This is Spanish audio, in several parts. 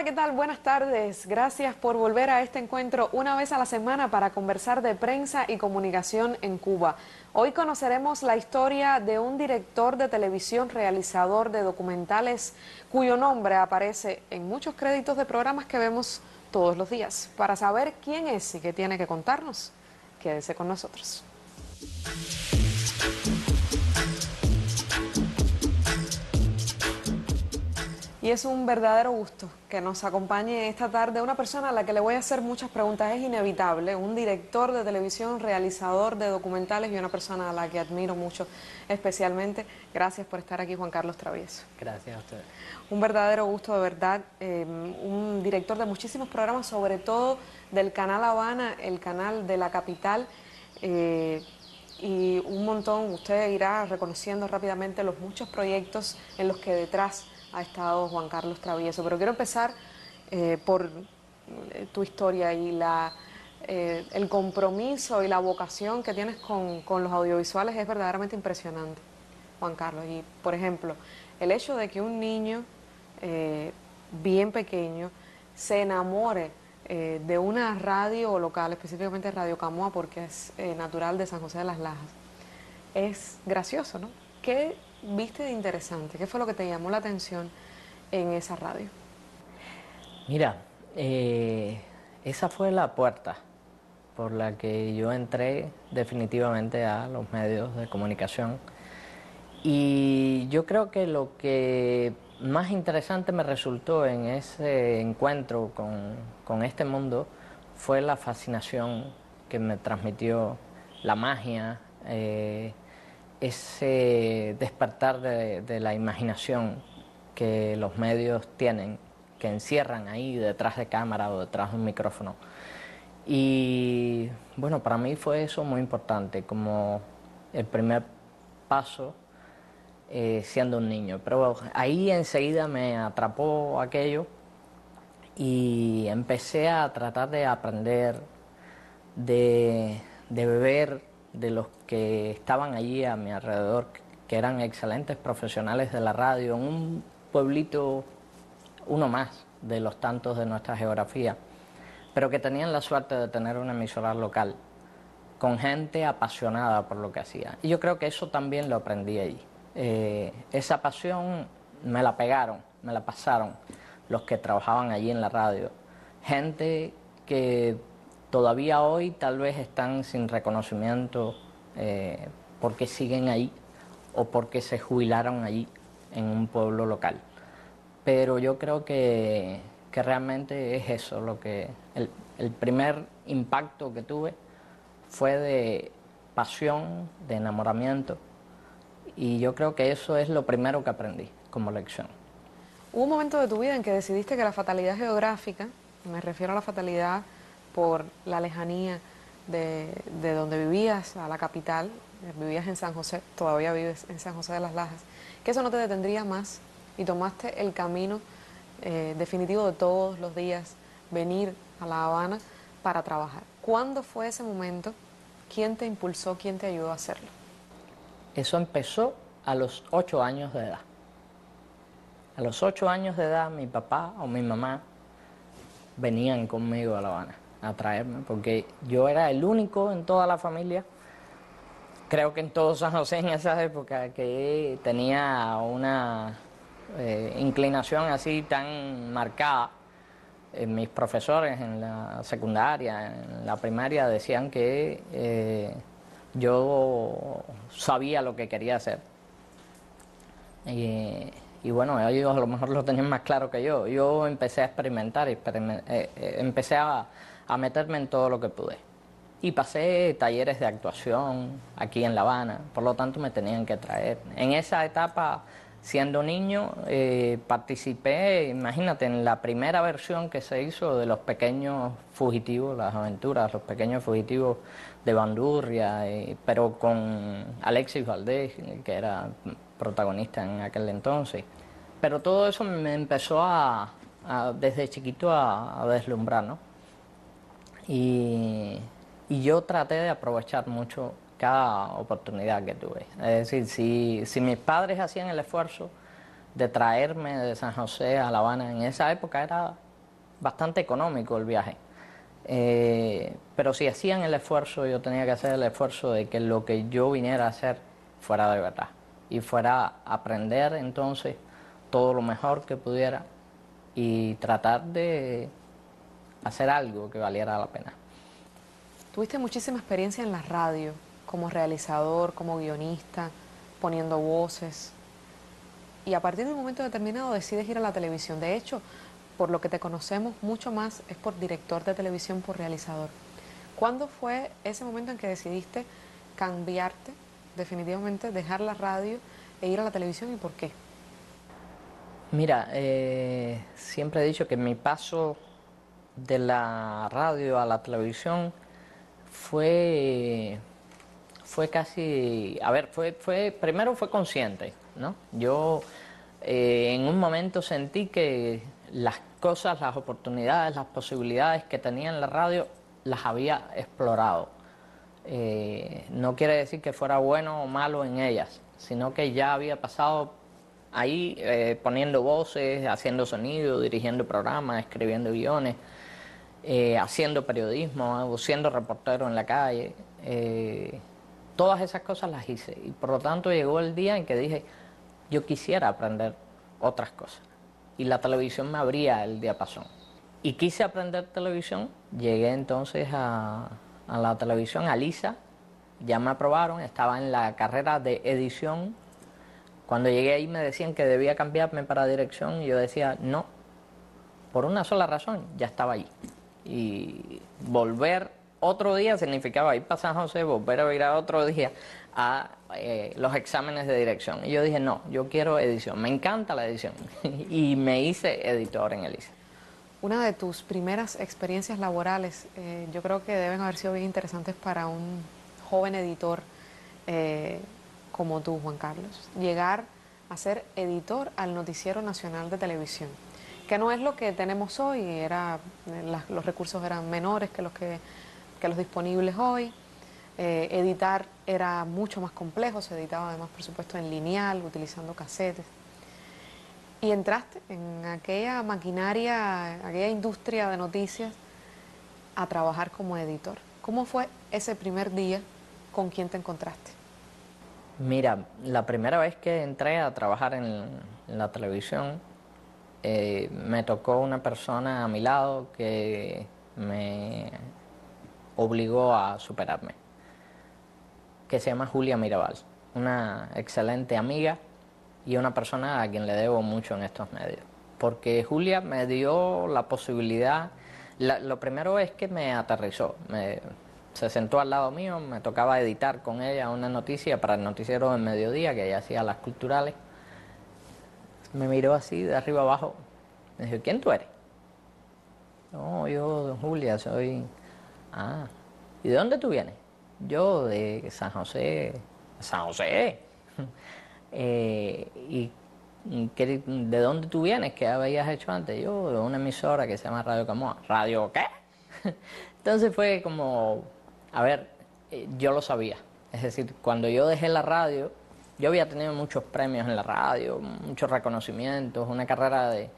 ¿qué tal? Buenas tardes. Gracias por volver a este encuentro una vez a la semana para conversar de prensa y comunicación en Cuba. Hoy conoceremos la historia de un director de televisión, realizador de documentales, cuyo nombre aparece en muchos créditos de programas que vemos todos los días. Para saber quién es y qué tiene que contarnos, quédese con nosotros. Y es un verdadero gusto que nos acompañe esta tarde una persona a la que le voy a hacer muchas preguntas. Es inevitable, un director de televisión, realizador de documentales y una persona a la que admiro mucho especialmente. Gracias por estar aquí, Juan Carlos Travieso. Gracias a ustedes. Un verdadero gusto, de verdad. Un director de muchísimos programas, sobre todo del Canal Habana, el canal de la capital. Y un montón, usted irá reconociendo rápidamente los muchos proyectos en los que detrás ha estado Juan Carlos Travieso. Pero quiero empezar por tu historia y el compromiso y la vocación que tienes con los audiovisuales es verdaderamente impresionante, Juan Carlos. Y, por ejemplo, el hecho de que un niño bien pequeño se enamore de una radio local, específicamente Radio Camoa, porque es natural de San José de las Lajas, es gracioso, ¿no? ¿Qué viste de interesante? ¿Qué fue lo que te llamó la atención en esa radio? Mira, esa fue la puerta por la que yo entré definitivamente a los medios de comunicación. Y yo creo que lo que más interesante me resultó en ese encuentro con este mundo fue la fascinación que me transmitió, la magia, ese despertar de la imaginación que los medios tienen, que encierran ahí detrás de cámara o detrás de un micrófono. Y bueno, para mí fue eso muy importante, como el primer paso siendo un niño. Pero ahí enseguida me atrapó aquello y empecé a tratar de aprender, de beber de los que estaban allí a mi alrededor, que eran excelentes profesionales de la radio, en un pueblito, uno más de los tantos de nuestra geografía, pero que tenían la suerte de tener una emisora local, con gente apasionada por lo que hacía. Y yo creo que eso también lo aprendí allí. Esa pasión me la pegaron, me la pasaron los que trabajaban allí en la radio. Gente que todavía hoy tal vez están sin reconocimiento porque siguen allí o porque se jubilaron allí en un pueblo local. Pero yo creo que realmente es eso, lo que el primer impacto que tuve fue de pasión, de enamoramiento, y yo creo que eso es lo primero que aprendí como lección. ¿Hubo un momento de tu vida en que decidiste que la fatalidad geográfica, me refiero a la fatalidad por la lejanía de donde vivías a la capital, vivías en San José, todavía vives en San José de las Lajas, que eso no te detendría más y tomaste el camino definitivo de todos los días, venir a La Habana para trabajar? ¿Cuándo fue ese momento? ¿Quién te impulsó? ¿Quién te ayudó a hacerlo? Eso empezó a los 8 años de edad. A los 8 años de edad mi papá o mi mamá venían conmigo a La Habana a traerme, porque yo era el único en toda la familia, creo que en todo San José en esa época, que tenía una inclinación así tan marcada. Mis profesores en la secundaria, en la primaria, decían que yo sabía lo que quería hacer. Y bueno, ellos a lo mejor lo tenían más claro que yo. Yo empecé a experimentar, empecé a meterme en todo lo que pude. Y pasé talleres de actuación aquí en La Habana, por lo tanto me tenían que traer. En esa etapa, siendo niño, participé, imagínate, en la primera versión que se hizo de Los Pequeños Fugitivos, Las Aventuras, Los Pequeños Fugitivos de Bandurria, pero con Alexis Valdés, que era protagonista en aquel entonces. Pero todo eso me empezó desde chiquito a deslumbrar, ¿no? Y yo traté de aprovechar mucho cada oportunidad que tuve. Es decir, si mis padres hacían el esfuerzo de traerme de San José a La Habana, en esa época era bastante económico el viaje. Pero si hacían el esfuerzo, yo tenía que hacer el esfuerzo de que lo que yo viniera a hacer fuera de verdad y fuera a aprender entonces todo lo mejor que pudiera y tratar de hacer algo que valiera la pena. Tuviste muchísima experiencia en la radio, como realizador, como guionista, poniendo voces. Y a partir de un momento determinado decides ir a la televisión. De hecho, por lo que te conocemos mucho más es por director de televisión, por realizador. ¿Cuándo fue ese momento en que decidiste cambiarte, definitivamente dejar la radio e ir a la televisión y por qué? Mira, siempre he dicho que mi paso de la radio a la televisión fue casi, a ver, primero fue consciente, ¿no? Yo en un momento sentí que las cosas, las oportunidades, las posibilidades que tenía en la radio las había explorado. No quiere decir que fuera bueno o malo en ellas, sino que ya había pasado ahí poniendo voces, haciendo sonido, dirigiendo programas, escribiendo guiones, haciendo periodismo, siendo reportero en la calle. Todas esas cosas las hice y por lo tanto llegó el día en que dije, yo quisiera aprender otras cosas y la televisión me abría el diapasón. Y quise aprender televisión, llegué entonces a la televisión, a LISA, ya me aprobaron, estaba en la carrera de edición. Cuando llegué ahí me decían que debía cambiarme para dirección y yo decía no, por una sola razón, ya estaba allí. Y volver otro día significaba ir para San José, volver a ir a otro día a los exámenes de dirección. Y yo dije, no, yo quiero edición, me encanta la edición. Y me hice editor en el ICE. Una de tus primeras experiencias laborales, yo creo que deben haber sido bien interesantes para un joven editor como tú, Juan Carlos. Llegar a ser editor al Noticiero Nacional de Televisión, que no es lo que tenemos hoy, los recursos eran menores que los disponibles hoy. Editar era mucho más complejo, se editaba además, por supuesto, en lineal, utilizando casetes. Y entraste en aquella maquinaria, aquella industria de noticias, a trabajar como editor. ¿Cómo fue ese primer día? ¿Con quién te encontraste? Mira, la primera vez que entré a trabajar en la televisión, me tocó una persona a mi lado que me obligó a superarme, que se llama Julia Mirabal, una excelente amiga y una persona a quien le debo mucho en estos medios. Porque Julia me dio la posibilidad, lo primero es que me aterrizó, se sentó al lado mío, me tocaba editar con ella una noticia para el noticiero del mediodía, que ella hacía las culturales. Me miró así de arriba abajo, me dijo, ¿quién tú eres? No, yo, Julia, soy... Ah, ¿y de dónde tú vienes? Yo de San José. ¿San José? ¿Y de dónde tú vienes? ¿Qué habías hecho antes? Yo de una emisora que se llama Radio Camoa. ¿Radio qué? Entonces fue como, a ver, yo lo sabía. Es decir, cuando yo dejé la radio, yo había tenido muchos premios en la radio, muchos reconocimientos, una carrera de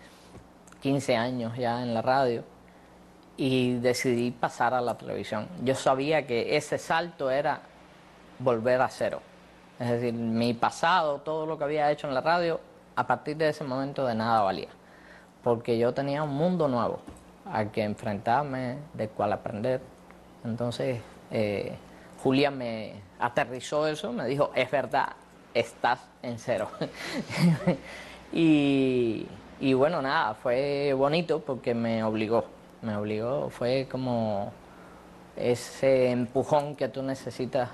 15 años ya en la radio y decidí pasar a la televisión. Yo sabía que ese salto era volver a cero. Es decir, mi pasado, todo lo que había hecho en la radio, a partir de ese momento de nada valía. Porque yo tenía un mundo nuevo al que enfrentarme, del cual aprender. Entonces, Julia me aterrizó eso, me dijo, es verdad, estás en cero. y bueno, nada, fue bonito porque me obligó, fue como ese empujón que tú necesitas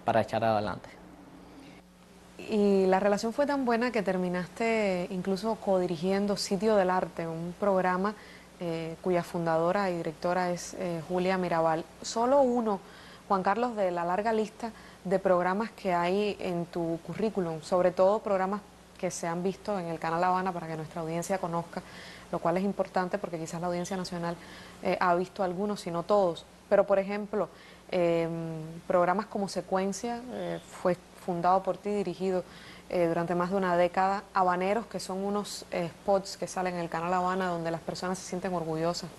para echar adelante. Y la relación fue tan buena que terminaste incluso codirigiendo Sitio del Arte, un programa cuya fundadora y directora es Julia Mirabal. Solo uno, Juan Carlos, de la larga lista de programas que hay en tu currículum, sobre todo programas que se han visto en el Canal La Habana para que nuestra audiencia conozca, lo cual es importante porque quizás la audiencia nacional ha visto algunos, si no todos. Pero, por ejemplo, programas como Secuencia fue fundado por ti, dirigido durante más de una década, Habaneros, que son unos spots que salen en el Canal Habana donde las personas se sienten orgullosas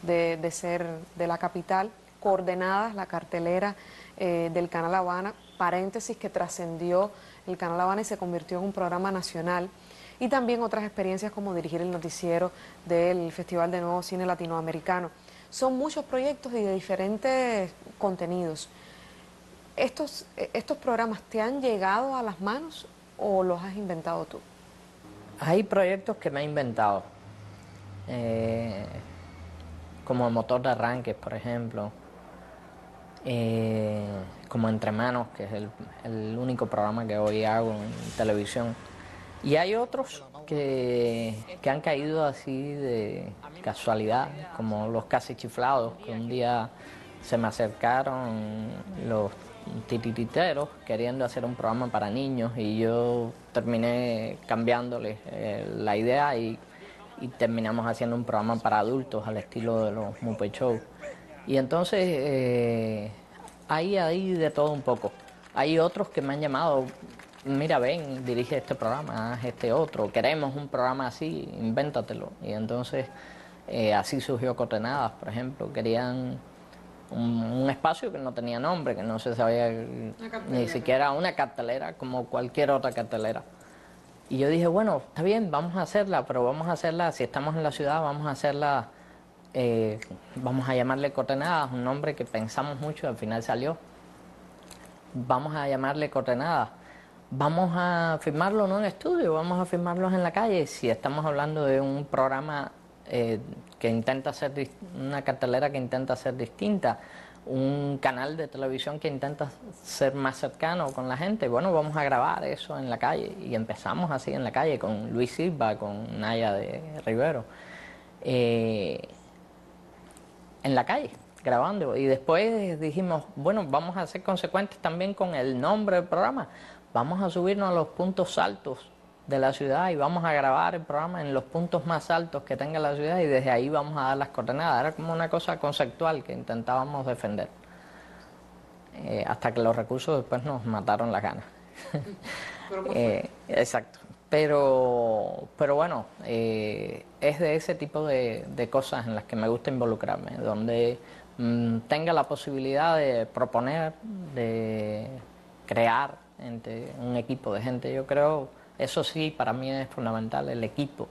de ser de la capital. Coordenadas, la cartelera del Canal Habana, paréntesis, que trascendió el Canal Habana y se convirtió en un programa nacional. Y también otras experiencias como dirigir el noticiero del Festival de Nuevo Cine Latinoamericano. Son muchos proyectos y de diferentes contenidos. ¿Estos programas te han llegado a las manos o los has inventado tú? Hay proyectos que me he inventado, como Motor de Arranques, por ejemplo, como Entre Manos, que es el único programa que hoy hago en televisión. Y hay otros que han caído así de casualidad, como Los Casi Chiflados, que un día se me acercaron los titiriteros queriendo hacer un programa para niños y yo terminé cambiándoles la idea y terminamos haciendo un programa para adultos al estilo de los Muppet Show. Y entonces hay de todo un poco. Hay otros que me han llamado, mira, ven, dirige este programa, haz este otro, queremos un programa así, invéntatelo. Y entonces así surgió Coordenadas, por ejemplo. Querían un espacio que no tenía nombre, que no se sabía ni siquiera una cartelera, como cualquier otra cartelera. Y yo dije, bueno, está bien, vamos a hacerla, pero vamos a hacerla, si estamos en la ciudad, vamos a hacerla, vamos a llamarle Coordenadas, un nombre que pensamos mucho, al final salió. Vamos a llamarle Coordenadas. Vamos a filmarlo no en estudio, vamos a filmarlos en la calle. Si estamos hablando de un programa que intenta ser una cartelera que intenta ser distinta, un canal de televisión que intenta ser más cercano con la gente, bueno, vamos a grabar eso en la calle. Y empezamos así en la calle con Luis Silva, con Naya de Rivero, en la calle, grabando. Y después dijimos, bueno, vamos a ser consecuentes también con el nombre del programa. Vamos a subirnos a los puntos altos de la ciudad y vamos a grabar el programa en los puntos más altos que tenga la ciudad y desde ahí vamos a dar las coordenadas. Era como una cosa conceptual que intentábamos defender. Hasta que los recursos después nos mataron las ganas. Exacto. Pero bueno, es de ese tipo de cosas en las que me gusta involucrarme, donde tenga la posibilidad de proponer, de crear entre un equipo de gente. Yo creo, eso sí, para mí es fundamental, el equipo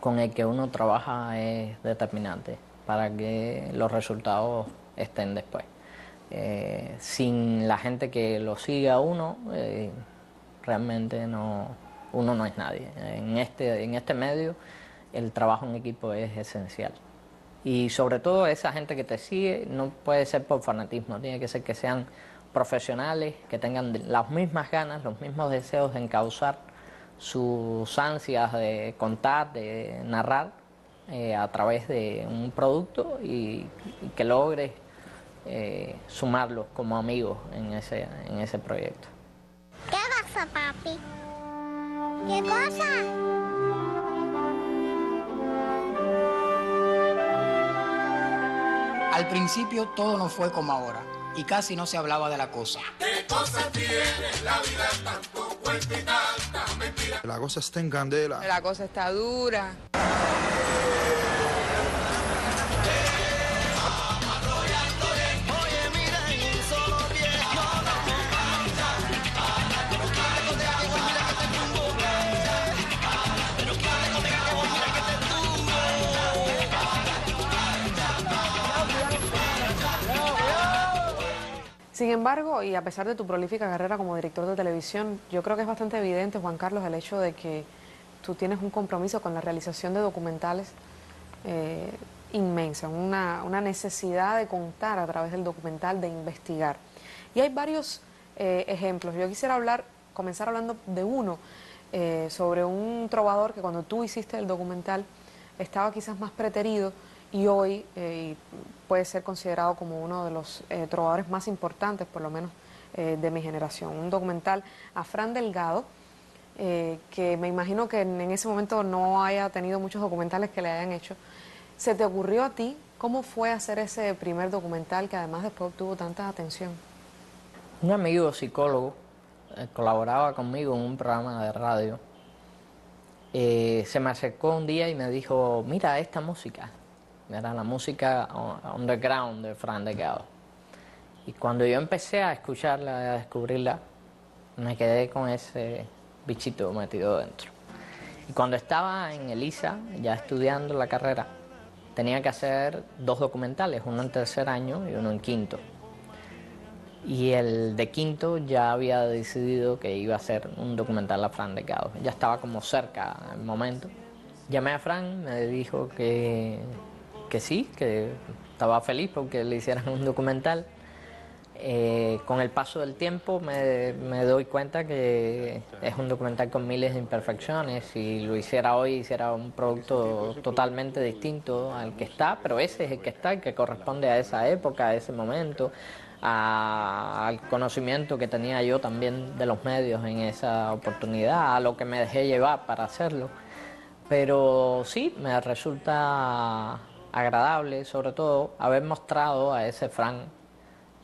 con el que uno trabaja es determinante para que los resultados estén después. Sin la gente que lo siga a uno, realmente uno no es nadie. En este medio el trabajo en equipo es esencial. Y sobre todo esa gente que te sigue no puede ser por fanatismo, tiene que ser que sean profesionales, que tengan las mismas ganas, los mismos deseos de encauzar sus ansias de contar, de narrar a través de un producto y que logre sumarlos como amigos en ese proyecto. ¿Qué pasa, papi? ¿Qué cosa? Al principio todo no fue como ahora y casi no se hablaba de la cosa. ¿Qué cosa tiene la vida? Tanto cuento y tanta mentira. La cosa está en candela. La cosa está dura. Sin embargo, y a pesar de tu prolífica carrera como director de televisión, yo creo que es bastante evidente, Juan Carlos, el hecho de que tú tienes un compromiso con la realización de documentales inmensa, una necesidad de contar a través del documental, de investigar. Y hay varios ejemplos. Yo quisiera comenzar hablando de uno, sobre un trovador que cuando tú hiciste el documental estaba quizás más preterido y hoy puede ser considerado como uno de los trovadores más importantes, por lo menos de mi generación. Un documental a Fran Delgado, que me imagino que en ese momento no haya tenido muchos documentales que le hayan hecho. ¿Se te ocurrió a ti? ¿Cómo fue hacer ese primer documental que además después obtuvo tanta atención? Un amigo psicólogo colaboraba conmigo en un programa de radio, se me acercó un día y me dijo, mira esta música. Era la música underground de Fran Delgado. Y cuando yo empecé a escucharla, a descubrirla, me quedé con ese bichito metido dentro. Y cuando estaba en Elisa, ya estudiando la carrera, tenía que hacer 2 documentales, uno en tercer año y uno en quinto. Y el de quinto ya había decidido que iba a hacer un documental a Fran Delgado. Ya estaba como cerca el momento. Llamé a Fran, me dijo que sí, que estaba feliz porque le hicieran un documental. Con el paso del tiempo me doy cuenta que es un documental con miles de imperfecciones. Si lo hiciera hoy, hiciera un producto totalmente distinto al que está, pero ese es el que está, el que corresponde a esa época, a ese momento, al conocimiento que tenía yo también de los medios en esa oportunidad, a lo que me dejé llevar para hacerlo. Pero sí, me resulta agradable, sobre todo, haber mostrado a ese Fran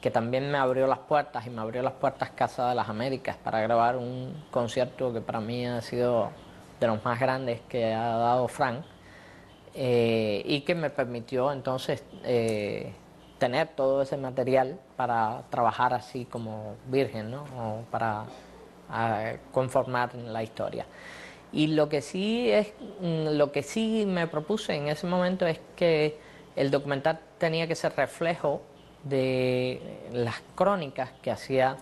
que también me abrió las puertas, y me abrió las puertas Casa de las Américas para grabar un concierto que para mí ha sido de los más grandes que ha dado Fran, y que me permitió entonces tener todo ese material para trabajar así como virgen, ¿no? O para conformar la historia. Y lo que sí me propuse en ese momento es que el documental tenía que ser reflejo de las crónicas que hacía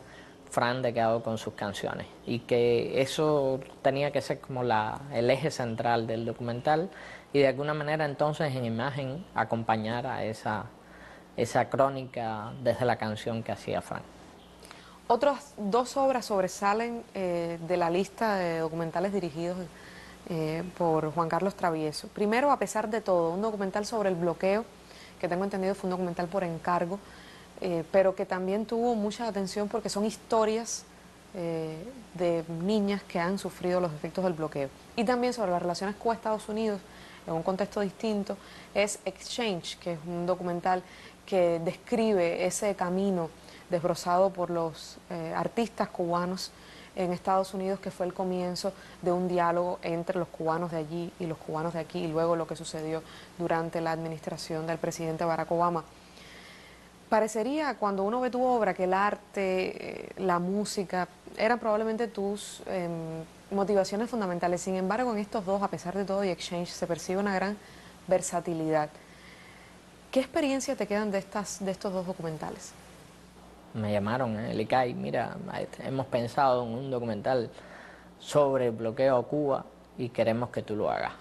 Fran Delgado con sus canciones, y que eso tenía que ser como el eje central del documental, y de alguna manera entonces en imagen acompañar a esa crónica desde la canción que hacía Fran. Otras 2 obras sobresalen de la lista de documentales dirigidos por Juan Carlos Travieso. Primero, A pesar de todo, un documental sobre el bloqueo, que tengo entendido fue un documental por encargo, pero que también tuvo mucha atención porque son historias de niñas que han sufrido los efectos del bloqueo. Y también sobre las relaciones Cuba-Estados Unidos, en un contexto distinto, es Exchange, que es un documental que describe ese camino desbrozado por los artistas cubanos en Estados Unidos, que fue el comienzo de un diálogo entre los cubanos de allí y los cubanos de aquí, y luego lo que sucedió durante la administración del presidente Barack Obama. Parecería, cuando uno ve tu obra, que el arte, la música, eran probablemente tus motivaciones fundamentales. Sin embargo, en estos 2, A pesar de todo y Exchange, se percibe una gran versatilidad. ¿Qué experiencia te quedan de estos 2 documentales? Me llamaron en el ICAI, mira, hemos pensado en un documental sobre el bloqueo a Cuba y queremos que tú lo hagas.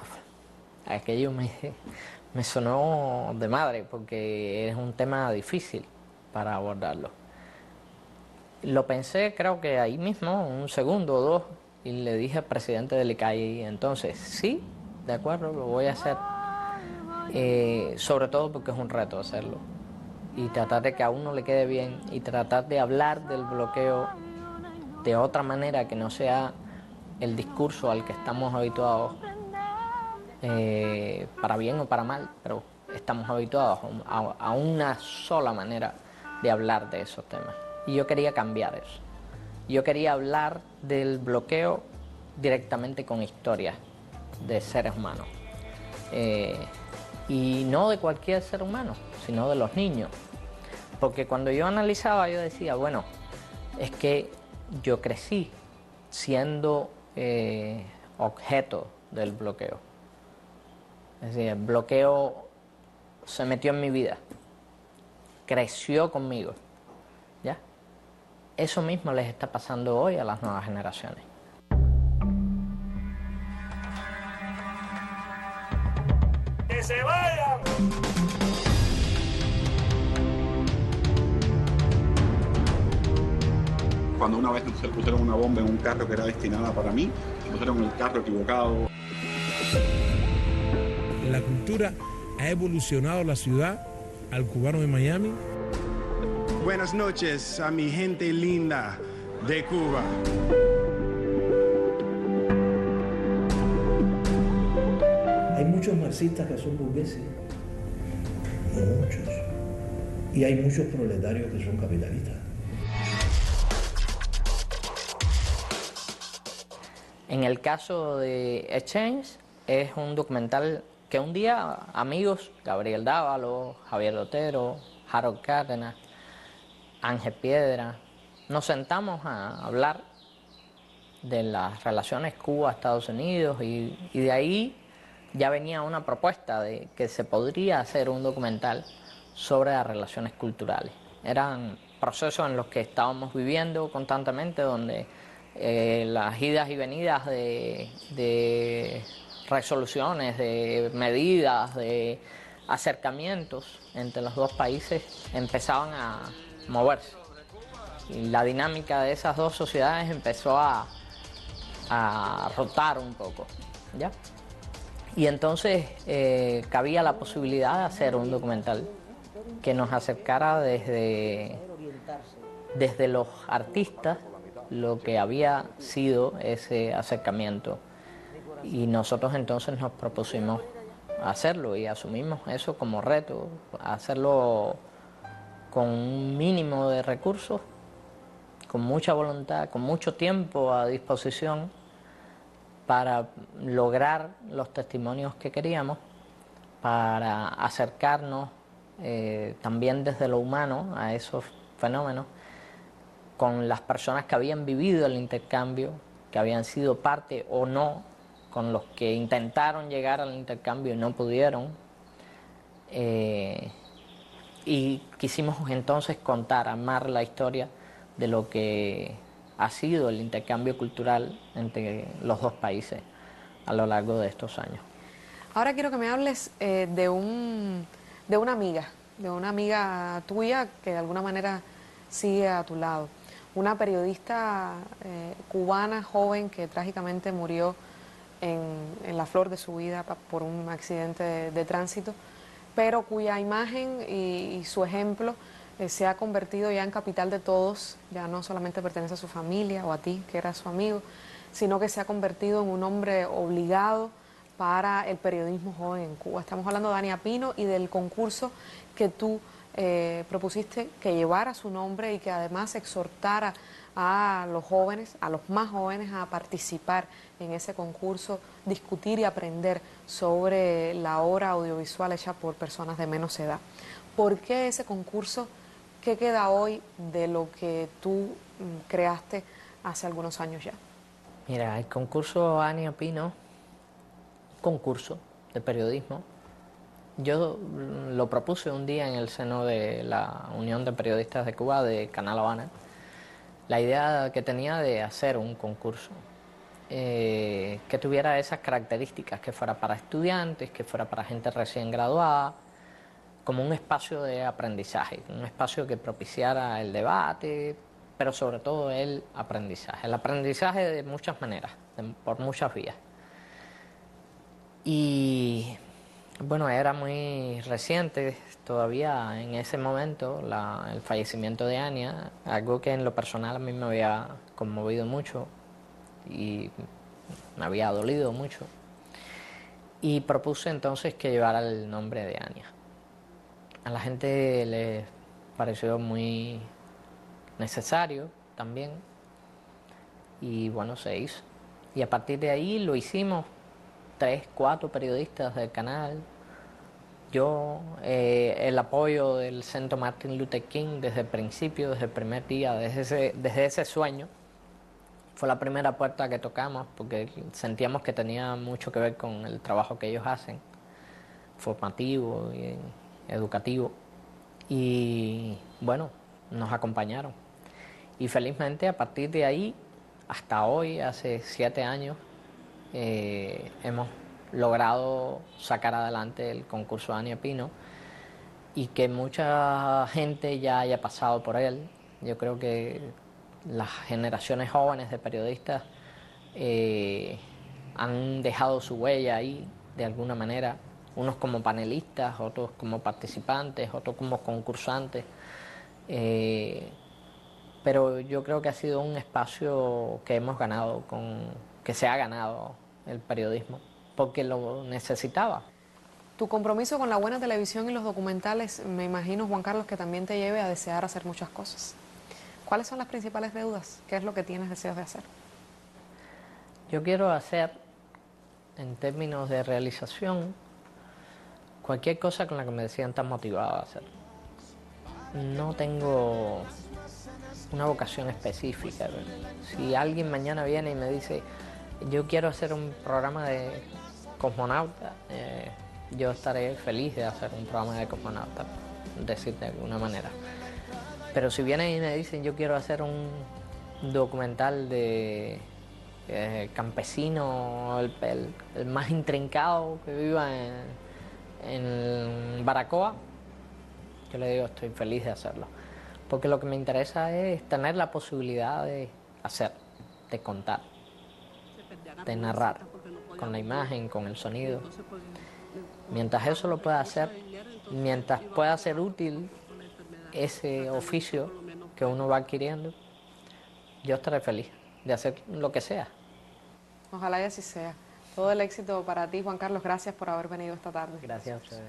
Aquello me sonó de madre, porque es un tema difícil para abordarlo. Lo pensé, creo que ahí mismo, un segundo o 2, y le dije al presidente del ICAI, entonces, sí, de acuerdo, lo voy a hacer, sobre todo porque es un reto hacerlo. Y tratar de que a uno le quede bien, y tratar de hablar del bloqueo de otra manera que no sea el discurso al que estamos habituados, para bien o para mal, pero estamos habituados a una sola manera de hablar de esos temas. Y yo quería cambiar eso. Yo quería hablar del bloqueo directamente con historias de seres humanos. Y no de cualquier ser humano, sino de los niños. Porque cuando yo analizaba, yo decía, bueno, es que yo crecí siendo objeto del bloqueo. Es decir, el bloqueo se metió en mi vida, creció conmigo, ¿ya? Eso mismo les está pasando hoy a las nuevas generaciones. ¡Que se vayan! Cuando una vez se pusieron una bomba en un carro que era destinada para mí, se pusieron el carro equivocado. La cultura ha evolucionado la ciudad al cubano de Miami. Buenas noches a mi gente linda de Cuba. Hay muchos marxistas que son burgueses, muchos, y hay muchos proletarios que son capitalistas. En el caso de Exchange, es un documental que un día amigos, Gabriel Dávalo, Javier Otero, Harold Cárdenas, Ángel Piedra, nos sentamos a hablar de las relaciones Cuba-Estados Unidos y de ahí ya venía una propuesta de que se podría hacer un documental sobre las relaciones culturales. Eran procesos en los que estábamos viviendo constantemente, donde las idas y venidas de resoluciones, de medidas, de acercamientos entre los dos países empezaban a moverse. Y la dinámica de esas dos sociedades empezó a rotar un poco, ¿ya? Y entonces cabía la posibilidad de hacer un documental que nos acercara desde los artistas lo que había sido ese acercamiento. Y nosotros entonces nos propusimos hacerlo y asumimos eso como reto, hacerlo con un mínimo de recursos, con mucha voluntad, con mucho tiempo a disposición para lograr los testimonios que queríamos, para acercarnos también desde lo humano a esos fenómenos, con las personas que habían vivido el intercambio, que habían sido parte o no, con los que intentaron llegar al intercambio y no pudieron. Y quisimos entonces contar, armar la historia de lo que ha sido el intercambio cultural entre los dos países a lo largo de estos años. Ahora quiero que me hables de una amiga tuya que de alguna manera sigue a tu lado. Una periodista cubana joven que trágicamente murió en la flor de su vida por un accidente de tránsito, pero cuya imagen y su ejemplo se ha convertido ya en capital de todos. Ya no solamente pertenece a su familia o a ti, que eras su amigo, sino que se ha convertido en un hombre obligado para el periodismo joven en Cuba. Estamos hablando de Ania Pino y del concurso que tú propusiste que llevara su nombre y que además exhortara a los jóvenes, a los más jóvenes, a participar en ese concurso, discutir y aprender sobre la obra audiovisual hecha por personas de menos edad. ¿Por qué ese concurso? ¿Qué queda hoy de lo que tú creaste hace algunos años ya? Mira, el concurso Ania Pino, concurso de periodismo, yo lo propuse un día en el seno de la Unión de Periodistas de Cuba de Canal Habana. La idea que tenía de hacer un concurso que tuviera esas características, que fuera para estudiantes, que fuera para gente recién graduada, como un espacio de aprendizaje, un espacio que propiciara el debate, pero sobre todo el aprendizaje de muchas maneras, por muchas vías. Y bueno, era muy reciente todavía en ese momento el fallecimiento de Ania, algo que en lo personal a mí me había conmovido mucho y me había dolido mucho. Y propuse entonces que llevara el nombre de Ania. A la gente le pareció muy necesario también y bueno, se hizo. Y a partir de ahí lo hicimos 3, 4 periodistas del canal. Yo, el apoyo del Centro Martin Luther King desde el principio, desde el primer día, desde ese sueño. Fue la primera puerta que tocamos porque sentíamos que tenía mucho que ver con el trabajo que ellos hacen, formativo y educativo. Y bueno, nos acompañaron. Y felizmente a partir de ahí, hasta hoy, hace 7 años, hemos logrado sacar adelante el concurso Ania Pino y que mucha gente ya haya pasado por él. Yo creo que las generaciones jóvenes de periodistas han dejado su huella ahí de alguna manera, unos como panelistas, otros como participantes, otros como concursantes, pero yo creo que ha sido un espacio que hemos ganado, que se ha ganado el periodismo, porque lo necesitaba. Tu compromiso con la buena televisión y los documentales, me imagino, Juan Carlos, que también te lleve a desear hacer muchas cosas. ¿Cuáles son las principales deudas? ¿Qué es lo que tienes deseos de hacer? Yo quiero hacer, en términos de realización, cualquier cosa con la que me sientan motivado a hacer. No tengo una vocación específica. Si alguien mañana viene y me dice, yo quiero hacer un programa de cosmonauta, yo estaré feliz de hacer un programa de cosmonauta, decir de alguna manera. Pero si vienen y me dicen, yo quiero hacer un documental de campesino, el más intrincado que viva en Baracoa, yo le digo, estoy feliz de hacerlo. Porque lo que me interesa es tener la posibilidad de hacer, de contar, de narrar, con la imagen, con el sonido. Mientras eso lo pueda hacer, mientras pueda ser útil ese oficio que uno va adquiriendo, yo estaré feliz de hacer lo que sea. Ojalá y así sea. Todo el éxito para ti, Juan Carlos. Gracias por haber venido esta tarde. Gracias a ustedes.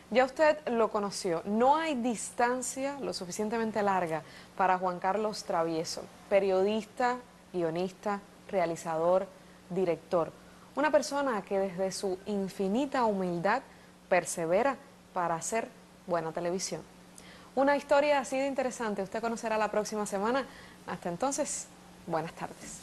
Ya usted lo conoció. No hay distancia lo suficientemente larga para Juan Carlos Travieso, periodista, guionista, realizador, director. Una persona que desde su infinita humildad persevera para hacer buena televisión. Una historia así de interesante usted conocerá la próxima semana. Hasta entonces, buenas tardes.